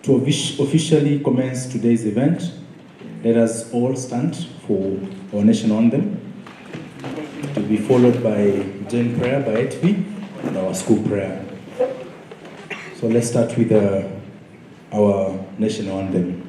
To officially commence today's event, let us all stand for our national anthem, to be followed by Jane prayer by HV and our school prayer. So let's start with our national anthem.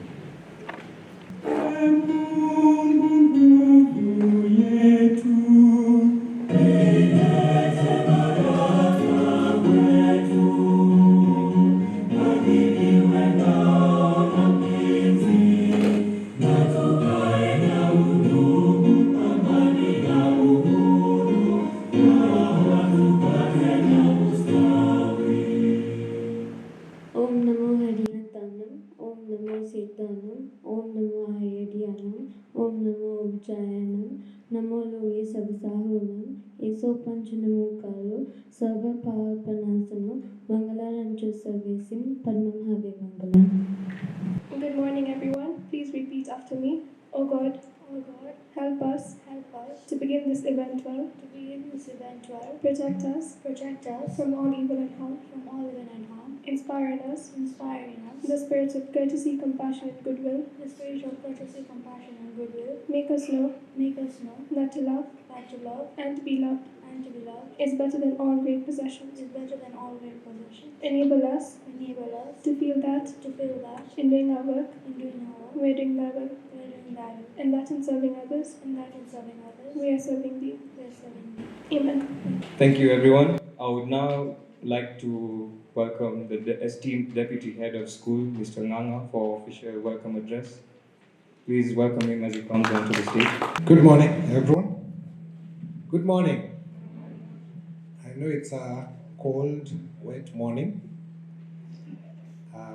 नमो लोगे सब साहुनम ऐसो पंच नमो कालो सर्व पापनासनो मंगलारंचो सर्वेसिम परमं हवे मंगलम. Good morning, everyone. Please repeat after me. O God, help us to begin this event well. Protect us from all evil and harm. Inspiring us the spirit of courtesy, compassion, and goodwill. Make us know that to love and to be loved is better than all great possessions. Enable us to feel that in doing our work, we are doing thy will, and that in serving others, we are serving thee. Amen. Thank you, everyone. I would now like to welcome the esteemed Deputy Head of School, Mr. Nganga, for official welcome address. Please welcome him as he comes onto the stage. Good morning, everyone. Good morning. I know it's a cold, wet morning.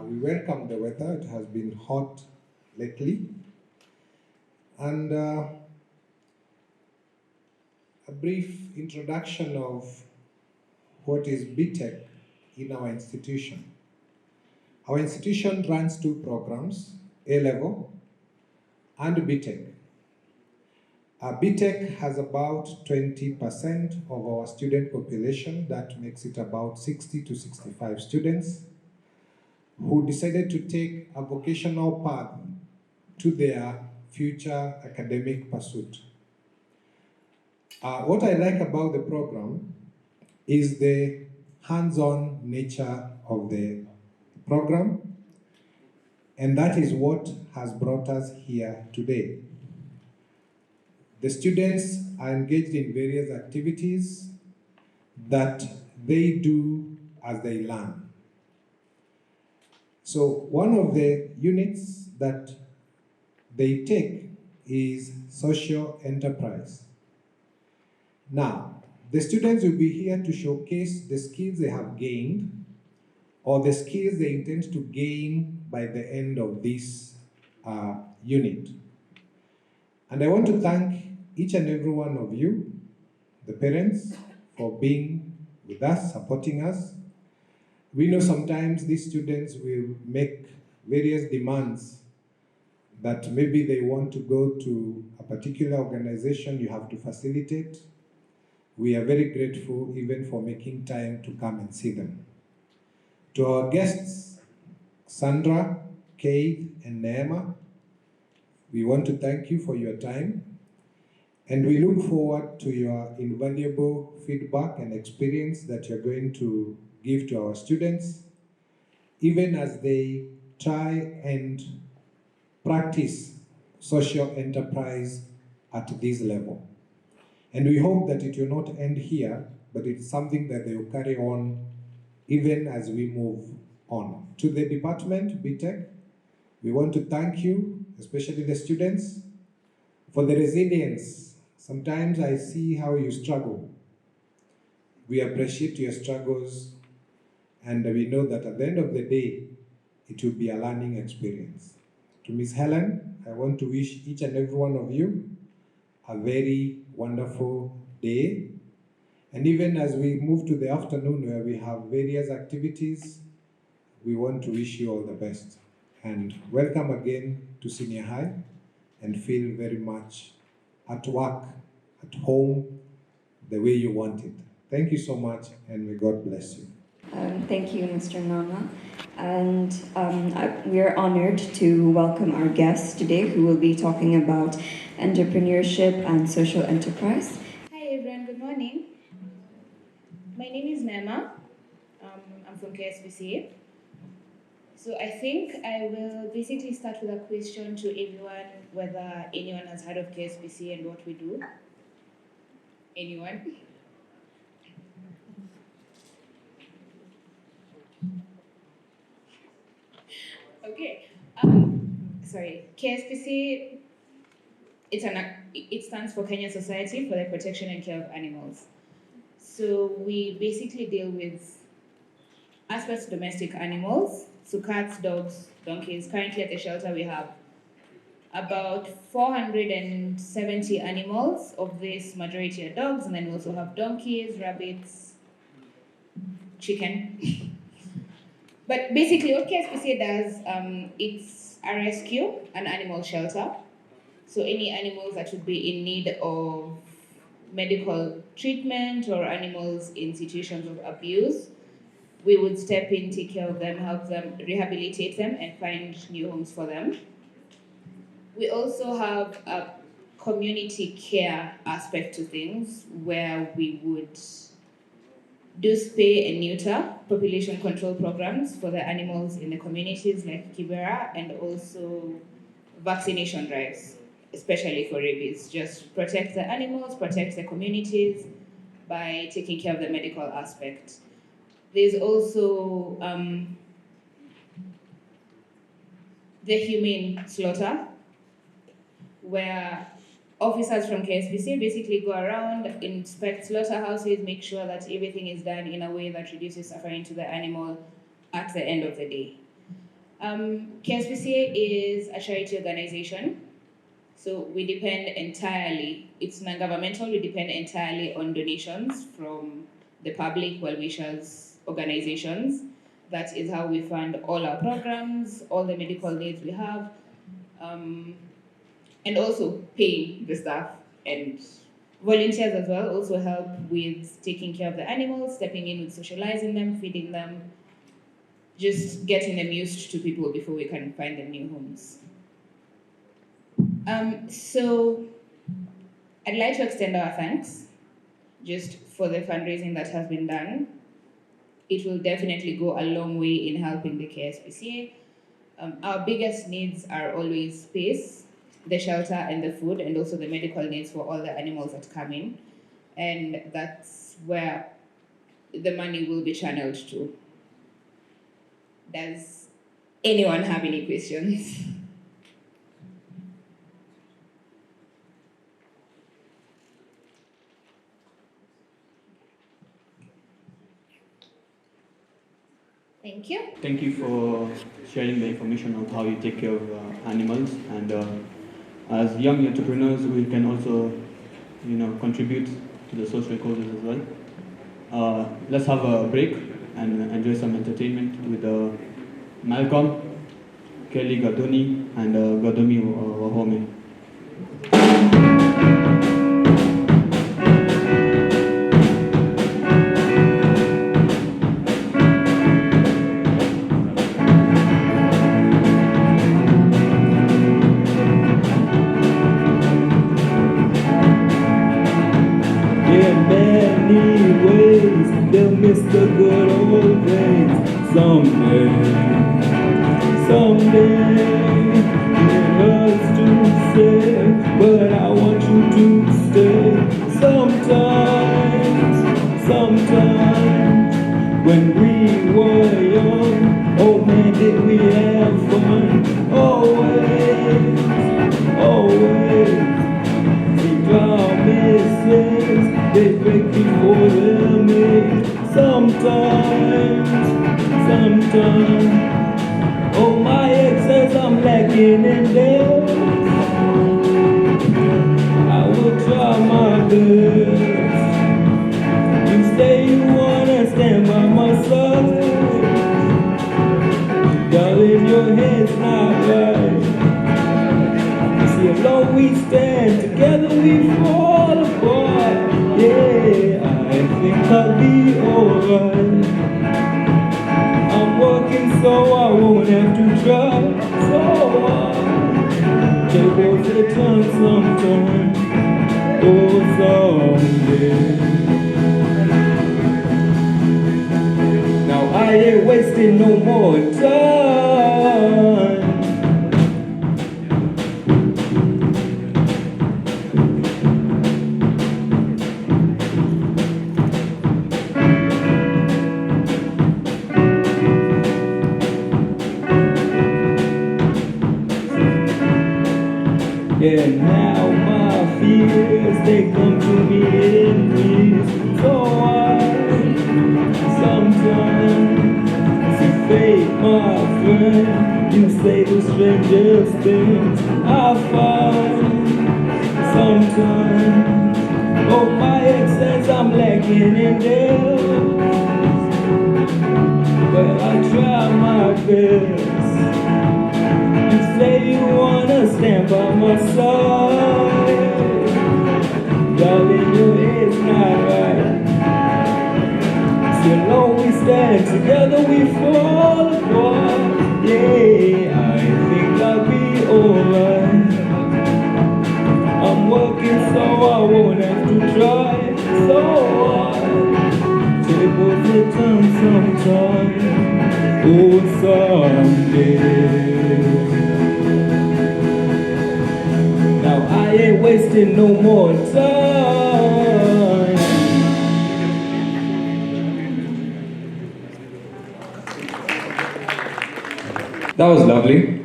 We welcome the weather. It has been hot lately. And a brief introduction of what is BTEC in our institution. Our institution runs two programs, A-Level and BTEC. BTEC has about 20% of our student population. That makes it about 60 to 65 students who decided to take a vocational path to their future academic pursuit. What I like about the program is the hands-on nature of the program, and that is what has brought us here today. The students are engaged in various activities that they do as they learn. So one of the units that they take is social enterprise. Now, the students will be here to showcase the skills they have gained or the skills they intend to gain by the end of this unit. And I want to thank each and every one of you, the parents, for being with us, supporting us. We know sometimes these students will make various demands that maybe they want to go to a particular organization, you have to facilitate. We are very grateful even for making time to come and see them. To our guests, Sandra, Kate, and Neema, we want to thank you for your time, and we look forward to your invaluable feedback and experience that you're going to give to our students, even as they try and practice social enterprise at this level. And we hope that it will not end here, but it's something that they will carry on even as we move on. To the department, BTEC, we want to thank you, especially the students, for the resilience. Sometimes I see how you struggle. We appreciate your struggles, and we know that at the end of the day, it will be a learning experience. To Ms. Helen, I want to wish each and every one of you a very wonderful day. And even as we move to the afternoon where we have various activities, we want to wish you all the best. And welcome again to senior high, and feel very much at work, at home, the way you want it. Thank you so much, and may God bless you. Thank you, Mr. Nana. And we are honored to welcome our guest today who will be talking about entrepreneurship and social enterprise. Hi everyone, good morning. My name is Nema. I'm from KSBC. So I think I will basically start with a question to everyone, whether anyone has heard of KSBC and what we do. Anyone? Okay. Sorry. KSPC. It stands for Kenya Society for the Protection and Care of Animals. So we basically deal with aspects of domestic animals, so cats, dogs, donkeys. Currently at the shelter we have about 470 animals. Of this, majority are dogs, and then we also have donkeys, rabbits, chicken. But basically what KSPCA does, it's a rescue, an animal shelter. So any animals that would be in need of medical treatment or animals in situations of abuse, we would step in, take care of them, help them, rehabilitate them, and find new homes for them. We also have a community care aspect to things where we would do spay and neuter population control programs for the animals in the communities like Kibera, and also vaccination drives, especially for rabies. Just protect the animals, protect the communities by taking care of the medical aspect. There's also the humane slaughter, where officers from KSPC basically go around, inspect slaughterhouses, make sure that everything is done in a way that reduces suffering to the animal at the end of the day. KSPC is a charity organization, so we depend entirely, it's non-governmental, we depend entirely on donations from the public, well-wishers, organizations. That is how we fund all our programs, all the medical needs we have, and also paying the staff, and volunteers as well also help with taking care of the animals, stepping in with socializing them, feeding them, just getting them used to people before we can find them new homes. So I'd like to extend our thanks just for the fundraising that has been done. It will definitely go a long way in helping the KSPCA. Our biggest needs are always space, the shelter and the food, and also the medical needs for all the animals that come in. And that's where the money will be channeled to. Does anyone have any questions? Thank you. Thank you for sharing the information of how you take care of animals, and as young entrepreneurs, we can also, contribute to the social causes as well. Let's have a break and enjoy some entertainment with Malcolm, Kelly Gadoni, and Gadomi Wahome. They'll miss the good old days someday. It hurts to say, but I want you to stay. Sometimes, when we were young, oh man, did we have fun? Always. See promises, they break before them age. Sometimes, oh my ex says I'm lacking in depth. I will try my best. You say you wanna stand by my side, darling, your head's not right. You see, alone we stand, together we fall apart. Yeah, I think I'll be alright. so I won't have to try so hard. Take off the time sometime, oh someday. Now I ain't wasting no more time. And now my fears, they come to me in peace. So I sometimes see fate, my friend. You say the strangest things I find. Sometimes, oh my excess, I'm lacking in depth. But I try my best. You say you wanna stand by my side, darling, your head's not right. Still always we stand together, we fall apart. Yeah, I think I'll be alright. I'm working so I won't have to try so hard. Take off the time sometime, oh someday. I ain't wasting no more time. That was lovely.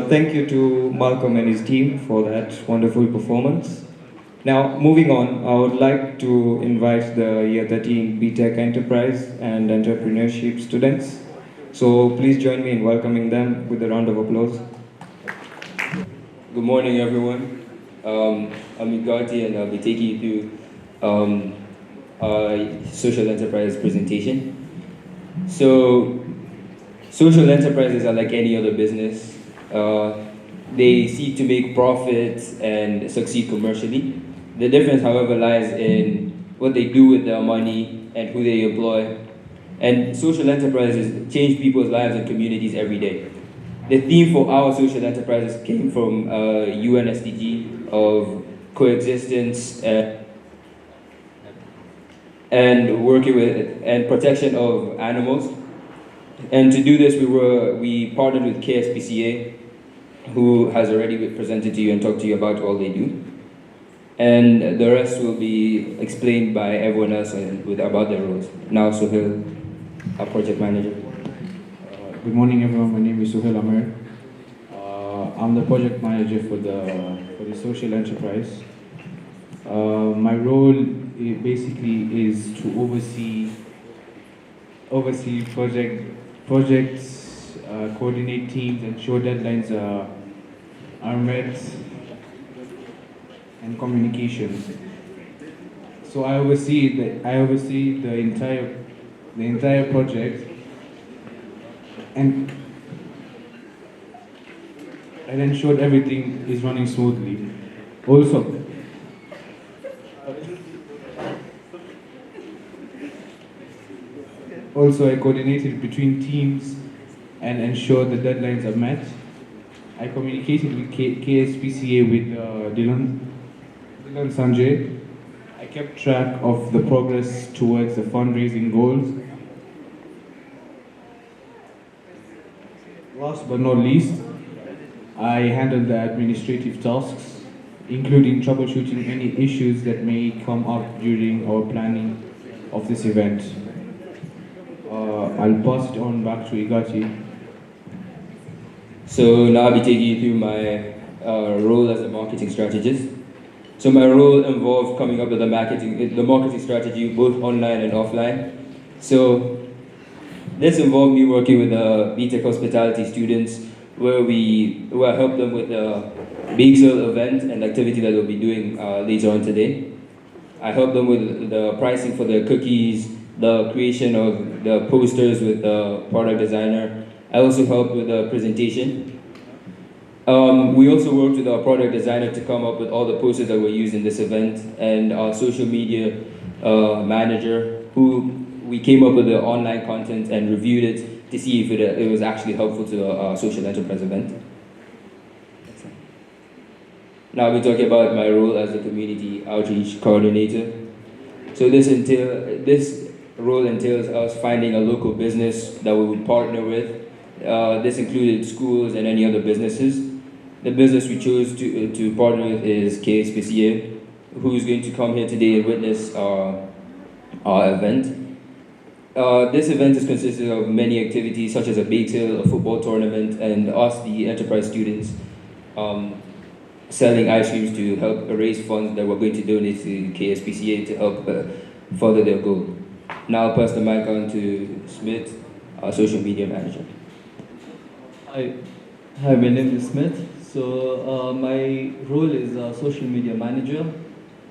Thank you to Malcolm and his team for that wonderful performance. Now, moving on, I would like to invite the Year 13 BTEC Enterprise and Entrepreneurship students. So please join me in welcoming them with a round of applause. Good morning, everyone. I'm Igati, and I'll be taking you through our social enterprise presentation. So, social enterprises are like any other business. They seek to make profits and succeed commercially. The difference, however, lies in what they do with their money and who they employ. And social enterprises change people's lives and communities every day. The theme for our social enterprises came from UN SDG of coexistence and working with and protection of animals. And to do this, we partnered with KSPCA, who has already been presented to you and talked to you about all they do. And the rest will be explained by everyone else about their roles. Now, Sohail, our project manager. Good morning, everyone. My name is Sohail Amir. I'm the project manager for the social enterprise. My role basically is to oversee projects, coordinate teams, ensure deadlines are met, and communication. So I oversee the entire project and ensured everything is running smoothly. Also, I coordinated between teams and ensured the deadlines are met. I communicated with KSPCA with Dylan Sanjay. I kept track of the progress towards the fundraising goals. Last but not least, I handled the administrative tasks, including troubleshooting any issues that may come up during our planning of this event. I'll pass it on back to Igati. So now I'll be taking you through my role as a marketing strategist. So my role involved coming up with the marketing strategy, both online and offline. So this involved me working with the BTEC hospitality students, where I helped them with the bake sale event and activity that they'll be doing later on today. I helped them with the pricing for their cookies, the creation of the posters with the product designer. I also helped with the presentation. We also worked with our product designer to come up with all the posters that were used in this event, and our social media manager, who we came up with the online content and reviewed it to see if it was actually helpful to a social enterprise event. Now we're talking about my role as a community outreach coordinator. So this role entails us finding a local business that we would partner with. This included schools and any other businesses. The business we chose to partner with is KSPCA, who is going to come here today and witness our event. This event is consisted of many activities such as a bake sale, a football tournament, and us, the enterprise students, selling ice creams to help raise funds that we're going to donate to KSPCA to help further their goal. Now I'll pass the mic on to Smith, our social media manager. Hi, my name is Smith. So my role is social media manager.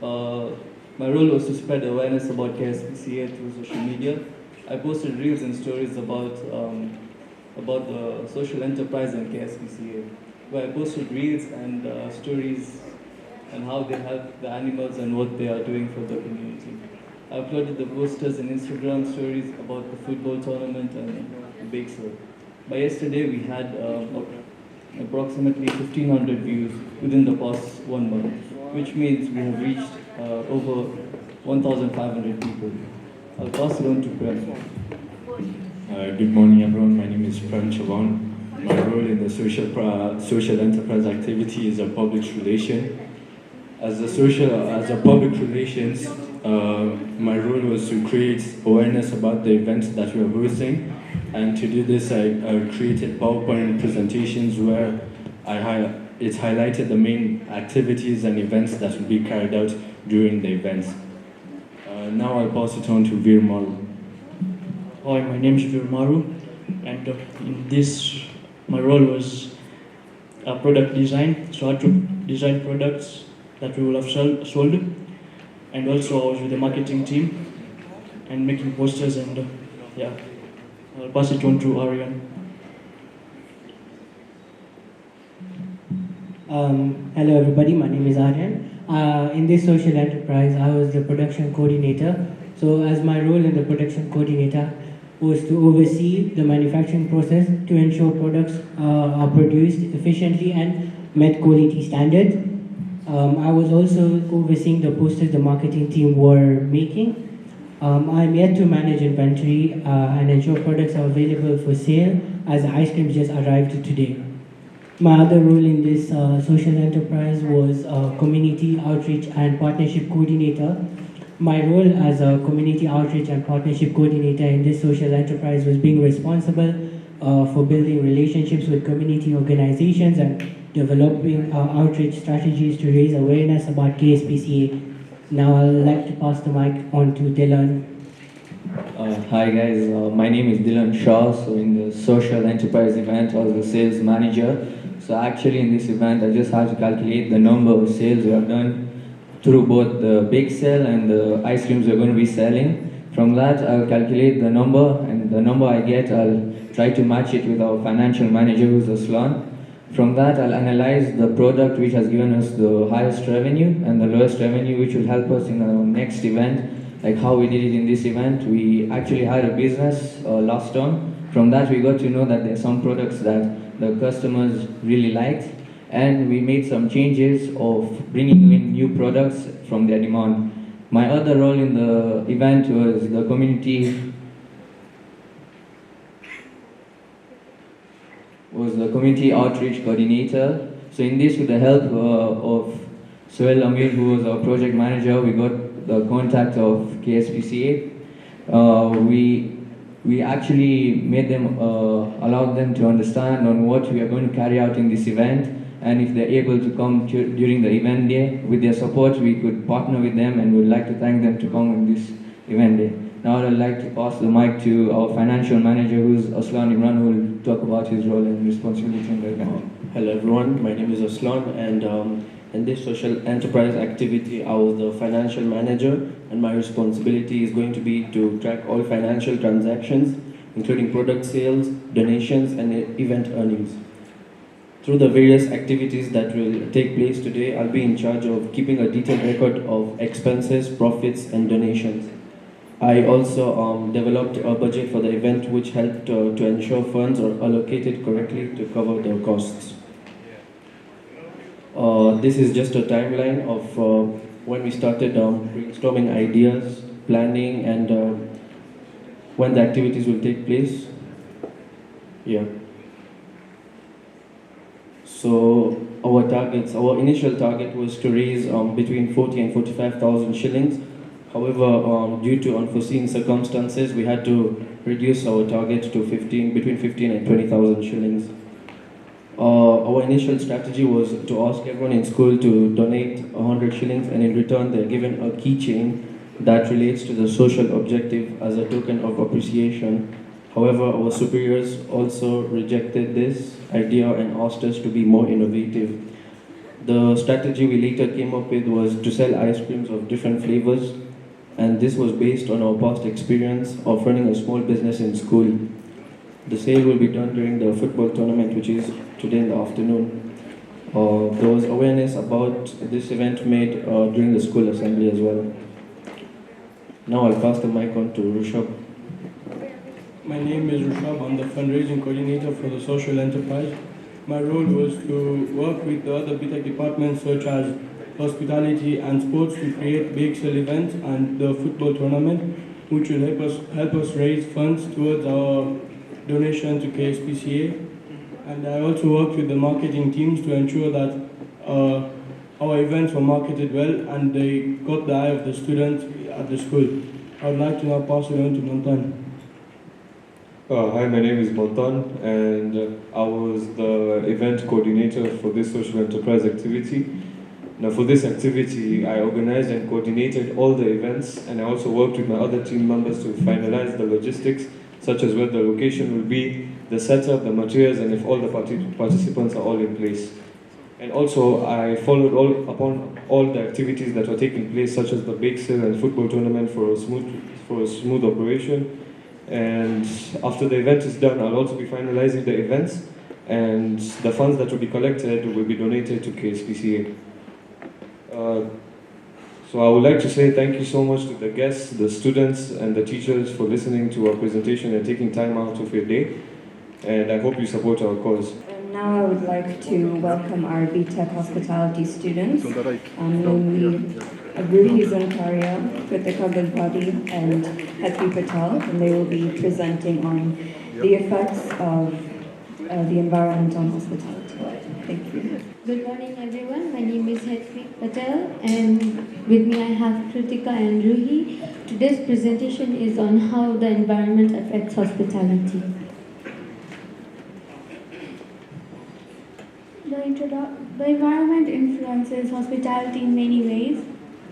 My role was to spread awareness about KSPCA through social media. I posted reels and stories about the social enterprise and KSPCA, where I posted reels and stories and how they help the animals and what they are doing for the community. I uploaded the posters and Instagram stories about the football tournament and the bake sale. By yesterday, we had approximately 1,500 views within the past 1 month, which means we have reached over 1,500 people. I'll pass it on to Prem. Good morning, everyone. My name is Prem Chavan. My role in the social enterprise activity is a public relation. As a public relations, my role was to create awareness about the events that we are hosting, and to do this, I created PowerPoint presentations where it highlighted the main activities and events that will be carried out during the events. Now I'll pass it on to Veer Maru. Hi, my name is Veer Maru, and in this, my role was product design, so I had to design products that we will have sold, and also I was with the marketing team and making posters, and yeah, I'll pass it on to Aryan. Hello everybody, my name is Aryan. In this social enterprise, I was the production coordinator. So as my role in the production coordinator was to oversee the manufacturing process to ensure products are produced efficiently and met quality standards. I was also overseeing the posters the marketing team were making. I'm yet to manage inventory and ensure products are available for sale, as the ice cream just arrived today. My other role in this social enterprise was community outreach and partnership coordinator. My role as a community outreach and partnership coordinator in this social enterprise was being responsible for building relationships with community organizations and developing outreach strategies to raise awareness about KSPCA. Now I'd like to pass the mic on to Dylan. Hi guys, my name is Dylan Shaw. So in the social enterprise event, I was the sales manager. So actually in this event, I just had to calculate the number of sales we have done through both the bake sale and the ice creams we're going to be selling. From that, I'll calculate the number, and the number I get, I'll try to match it with our financial manager, who's Oshwal. From that, I'll analyze the product which has given us the highest revenue and the lowest revenue, which will help us in our next event, like how we did it in this event. We actually had a business last term. From that, we got to know that there are some products that the customers really liked, and we made some changes of bringing in new products from their demand. My other role in the event was the community outreach coordinator. So in this, with the help of Sohail Amir, who was our project manager, we got the contact of KSPCA. We actually made them, allowed them to understand on what we are going to carry out in this event, and if they're able to come during the event day, with their support, we could partner with them, and we'd like to thank them to come on this event day. Now I'd like to pass the mic to our financial manager, who's Aslan Imran, who will talk about his role and responsibility in the event. Hello everyone, my name is Aslan, and in this social enterprise activity, I was the financial manager, and my responsibility is going to be to track all financial transactions, including product sales, donations, and event earnings. Through the various activities that will take place today, I'll be in charge of keeping a detailed record of expenses, profits, and donations. I also developed a budget for the event which helped to ensure funds are allocated correctly to cover the costs. This is just a timeline of when we started brainstorming ideas, planning, and when the activities will take place. Yeah. So our initial target was to raise between 40 and 45,000 shillings. However, due to unforeseen circumstances, we had to reduce our target to between 15 and 20,000 shillings. Our initial strategy was to ask everyone in school to donate 100 shillings, and in return they're given a keychain that relates to the social objective as a token of appreciation. However, our superiors also rejected this idea and asked us to be more innovative. The strategy we later came up with was to sell ice creams of different flavors, and this was based on our past experience of running a small business in school. The sale will be done during the football tournament, which is today in the afternoon. There was awareness about this event made during the school assembly as well. Now I'll pass the mic on to Rushabh. My name is Rushabh. I'm the fundraising coordinator for the social enterprise. My role was to work with the other BTEC departments such as hospitality and sports to create bake sale events and the football tournament, which will help us raise funds towards our donation to KSPCA. And I also worked with the marketing teams to ensure that our events were marketed well and they got the eye of the students at the school. I would like to now pass it on to Montan. Hi, my name is Montan, and I was the event coordinator for this social enterprise activity. Now, for this activity, I organized and coordinated all the events, and I also worked with my other team members to finalize the logistics, such as where the location will be, the setup, the materials, and if all the participants are all in place. And also, I followed upon all the activities that were taking place, such as the bake sale and football tournament for a smooth operation. And after the event is done, I'll also be finalizing the events, and the funds that will be collected will be donated to KSPCA. So I would like to say thank you so much to the guests, the students, and the teachers for listening to our presentation and taking time out of your day. And I hope you support our cause. And now I would like to welcome our BTEC hospitality students, namely Abruhi Zankaria, Kritika Gulbadi, and Hetri Patel, and they will be presenting on the effects of the environment on hospitality. Thank you. Good morning, everyone. My name is Hetri Patel, and with me I have Kritika and Ruhi. Today's presentation is on how the environment affects hospitality. The environment influences hospitality in many ways.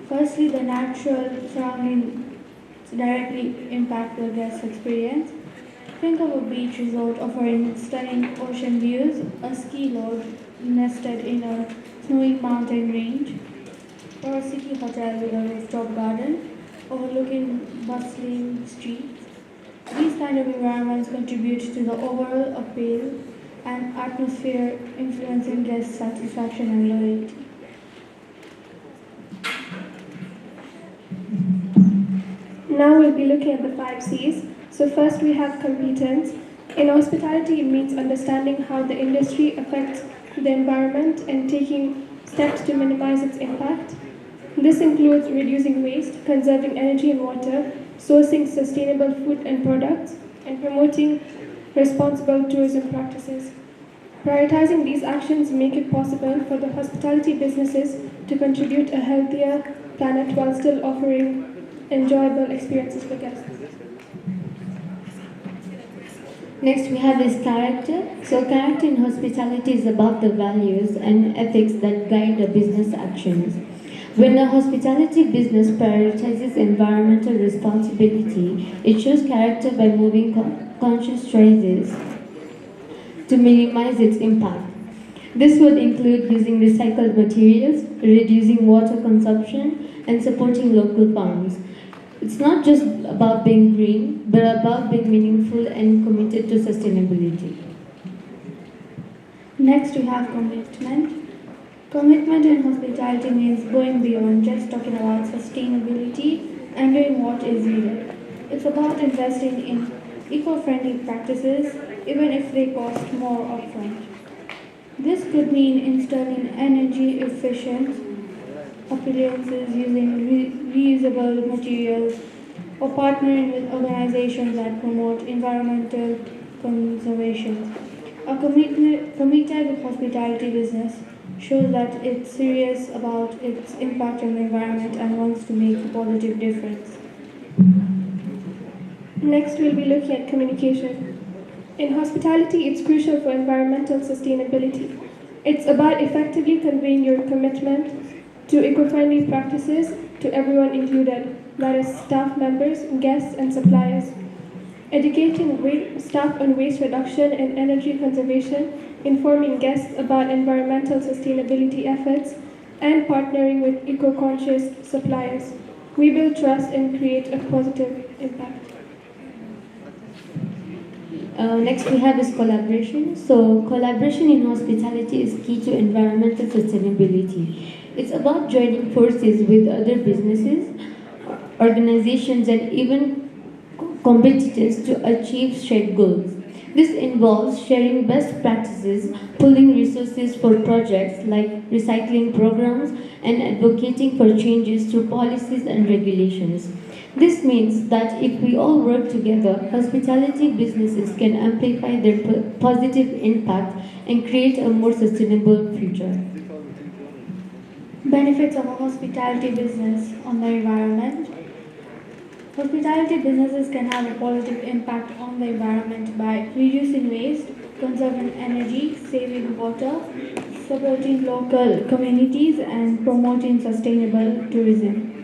Firstly, the natural surroundings directly impact the guest experience. Think of a beach resort offering stunning ocean views, a ski lodge nested in a snowy mountain range, or a city hotel with a rooftop garden overlooking bustling streets. These kind of environments contribute to the overall appeal and atmosphere, influencing guest satisfaction and loyalty. Now we'll be looking at the 5 C's. So first we have competence. In hospitality, it means understanding how the industry affects the environment and taking steps to minimize its impact. This includes reducing waste, conserving energy and water, sourcing sustainable food and products, and promoting responsible tourism practices. Prioritizing these actions make it possible for the hospitality businesses to contribute a healthier planet while still offering enjoyable experiences for guests. Next, we have is character. So character in hospitality is about the values and ethics that guide the business actions. When a hospitality business prioritizes environmental responsibility, it shows character by moving conscious choices to minimize its impact. This would include using recycled materials, reducing water consumption, and supporting local farms. It's not just about being green, but about being meaningful and committed to sustainability. Next, we have commitment. Commitment in hospitality means going beyond just talking about sustainability and doing what is needed. It's about investing in eco-friendly practices, even if they cost more upfront. This could mean installing energy-efficient appliances using reusable materials or partnering with organizations that promote environmental conservation. A committed hospitality business shows that it's serious about its impact on the environment and wants to make a positive difference. Next, we'll be looking at communication. In hospitality, it's crucial for environmental sustainability. It's about effectively conveying your commitment to eco-friendly practices to everyone included, that is, staff members, guests, and suppliers. Educating staff on waste reduction and energy conservation, informing guests about environmental sustainability efforts, and partnering with eco-conscious suppliers. We build trust and create a positive impact. Next we have is collaboration. So collaboration in hospitality is key to environmental sustainability. It's about joining forces with other businesses, organizations, and even competitors to achieve shared goals. This involves sharing best practices, pooling resources for projects like recycling programs, and advocating for changes through policies and regulations. This means that if we all work together, hospitality businesses can amplify their positive impact and create a more sustainable future. Benefits of a hospitality business on the environment. Hospitality businesses can have a positive impact on the environment by reducing waste, conserving energy, saving water, supporting local communities, and promoting sustainable tourism.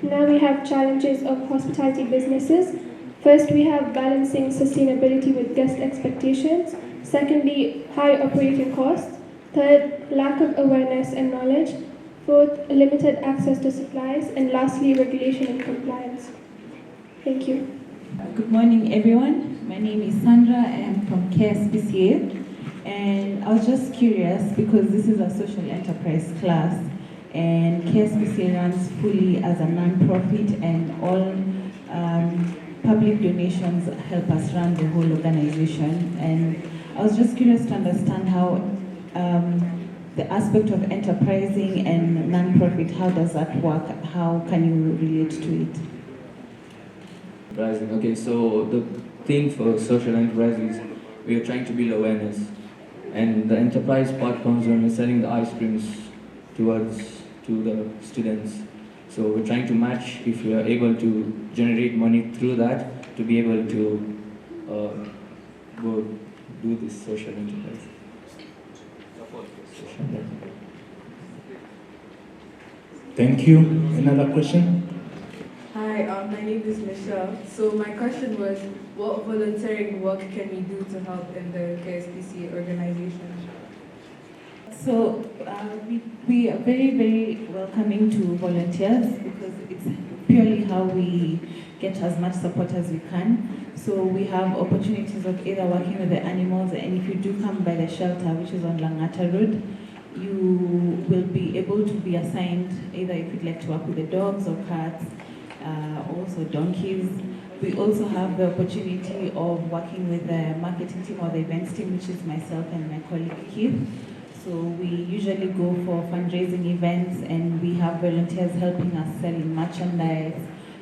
Now we have challenges of hospitality businesses. First, we have balancing sustainability with guest expectations. Secondly, high operating costs. Third, lack of awareness and knowledge. Fourth, limited access to supplies. And lastly, regulation and compliance. Thank you. Good morning, everyone. My name is Sandra. I am from KSPCA. And I was just curious because this is a social enterprise class. And KSPCA runs fully as a non-profit, and all public donations help us run the whole organization. And I was just curious to understand how the aspect of enterprising and non-profit, how does that work? How can you relate to it? Enterprising. Okay, so the thing for social enterprise is we are trying to build awareness, and the enterprise part comes when we're selling the ice creams to the students. So we're trying to match if we are able to generate money through that to be able to go do this social enterprise. Thank you. Another question? Hi, my name is Michelle. So my question was, what volunteering work can we do to help in the KSPC organization? So we are very, very welcoming to volunteers because it's purely how we get as much support as we can. So we have opportunities of either working with the animals, and if you do come by the shelter, which is on Langata Road, you will be able to be assigned either if you'd like to work with the dogs or cats, also donkeys. We also have the opportunity of working with the marketing team or the events team, which is myself and my colleague Keith. So we usually go for fundraising events, and we have volunteers helping us selling merchandise.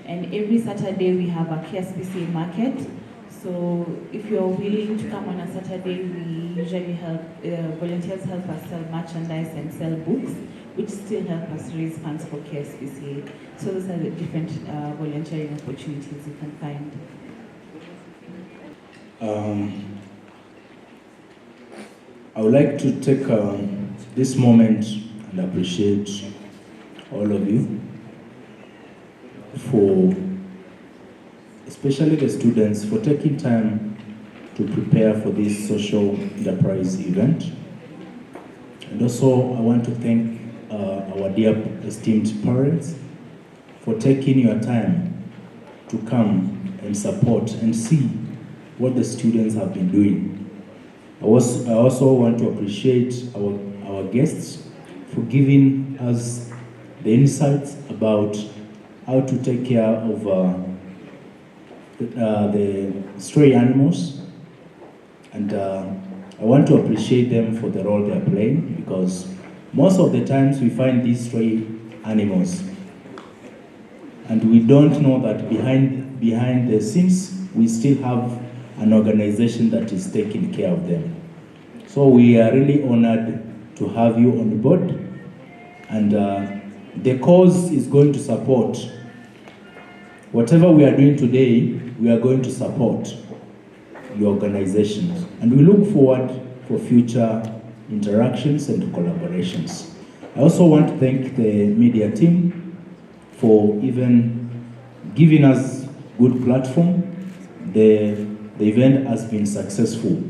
And every Saturday we have a KSPC market. So if you're willing to come on a Saturday, we usually help, volunteers help us sell merchandise and sell books, which still help us raise funds for KSPC. So those are the different volunteering opportunities you can find. I would like to take this moment and appreciate all of you for, especially the students, for taking time to prepare for this social enterprise event. And also I want to thank our dear esteemed parents for taking your time to come and support and see what the students have been doing. I also want to appreciate our guests for giving us the insights about how to take care of the stray animals, and I want to appreciate them for the role they are playing, because most of the times we find these stray animals and we don't know that behind the scenes we still have an organization that is taking care of them. So we are really honored to have you on board, and the cause is going to support whatever we are doing today. We are going to support your organizations, and we look forward for future interactions and collaborations. I also want to thank the media team for even giving us good platform. The event has been successful.